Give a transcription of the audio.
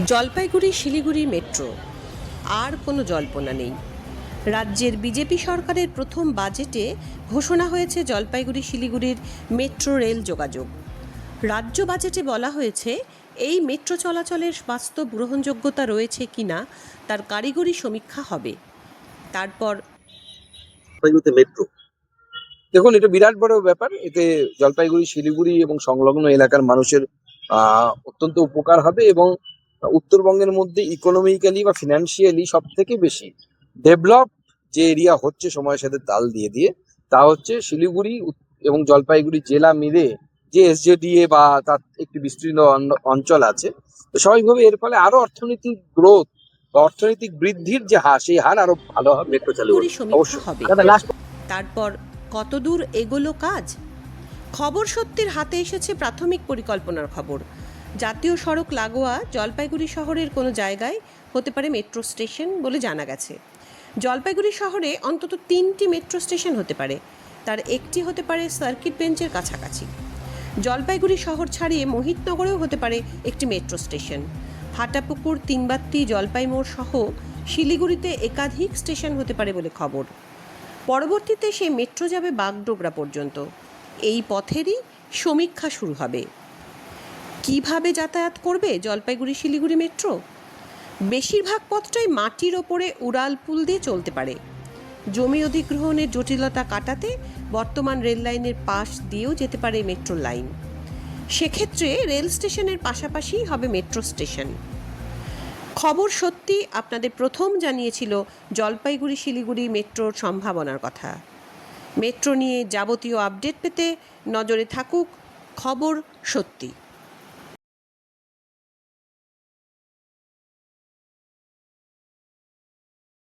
Jalpaiguri Siliguri metro আর কোনো জল্পনা নেই। রাজ্যের বিজেপি সরকারের প্রথম বাজেটে ঘোষণা হয়েছে জলপাইগুড়ি শিলিগুড়ির মেট্রো রেল যোগাযোগ। রাজ্য বাজেটে বলা হয়েছে এই মেট্রো চলাচলের বাস্তব গ্রহণযোগ্যতা রয়েছে কিনা তার কারিগরি সমীক্ষা হবে। তারপর মেট্রো দেখুন, এটা বিরাট বড় ব্যাপার। এতে জলপাইগুড়ি, শিলিগুড়ি এবং সংলগ্ন এলাকার মানুষের অত্যন্ত উপকার হবে এবং উত্তরবঙ্গের মধ্যে ইকোনমিক্যালি বা ফিনান্সিয়ালি সব থেকে বেশি ডেভেলপ যে এরিয়া হচ্ছে সময়ের সাথে তাল দিয়ে দিয়ে, তা হচ্ছে শিলিগুড়ি এবং জলপাইগুড়ি জেলা মিলে যে এসজেডিএ বা তার একটি বিস্তীর্ণ অঞ্চল আছে। তো স্বাভাবিকভাবে এর ফলে আরো অর্থনৈতিক গ্রোথ বা অর্থনৈতিক বৃদ্ধির যে হার, সেই হার আরো ভালো হবে। মেট্রো চালু সমীক্ষা হবে। তারপর কতদূর এগোলো কাজ? খবর সত্যির হাতে এসেছে প্রাথমিক পরিকল্পনার খবর। জাতীয় সড়ক লাগোয়া জলপাইগুড়ি শহরের কোনো জায়গায় হতে পারে মেট্রো স্টেশন বলে জানা গেছে। জলপাইগুড়ি শহরে অন্তত 3টি মেট্রো স্টেশন হতে পারে, তার একটি হতে পারে সার্কিট বেঞ্চের কাছাকাছি। জলপাইগুড়ি শহর ছাড়িয়ে মোহিতনগরেও হতে পারে একটি মেট্রো স্টেশন। হাটাপুকুর, তিনবাত্তি, জলপাইমোড় সহ শিলিগুড়িতে একাধিক স্টেশন হতে পারে বলে খবর। পরবর্তীতে সেই মেট্রো যাবে বাগডোগরা পর্যন্ত। এই পথেরই সমীক্ষা শুরু হবে। কিভাবে যাতায়াত করবে জলপাইগুড়ি শিলিগুড়ি মেট্রো? বেশিরভাগ পথটাই মাটির ওপরে উড়াল পুল দিয়ে চলতে পারে। জমি অধিগ্রহণের জটিলতা কাটাতে বর্তমান রেল লাইনের পাশ দিয়েও যেতে পারে মেট্রো লাইন। সেক্ষেত্রে রেল স্টেশনের পাশাপাশি হবে মেট্রো স্টেশন। খবর সত্যি আপনাদের প্রথম জানিয়েছিল জলপাইগুড়ি শিলিগুড়ি মেট্রোর সম্ভাবনার কথা। মেট্রো নিয়ে যাবতীয় আপডেট পেতে নজরে থাকুক খবর সত্যি।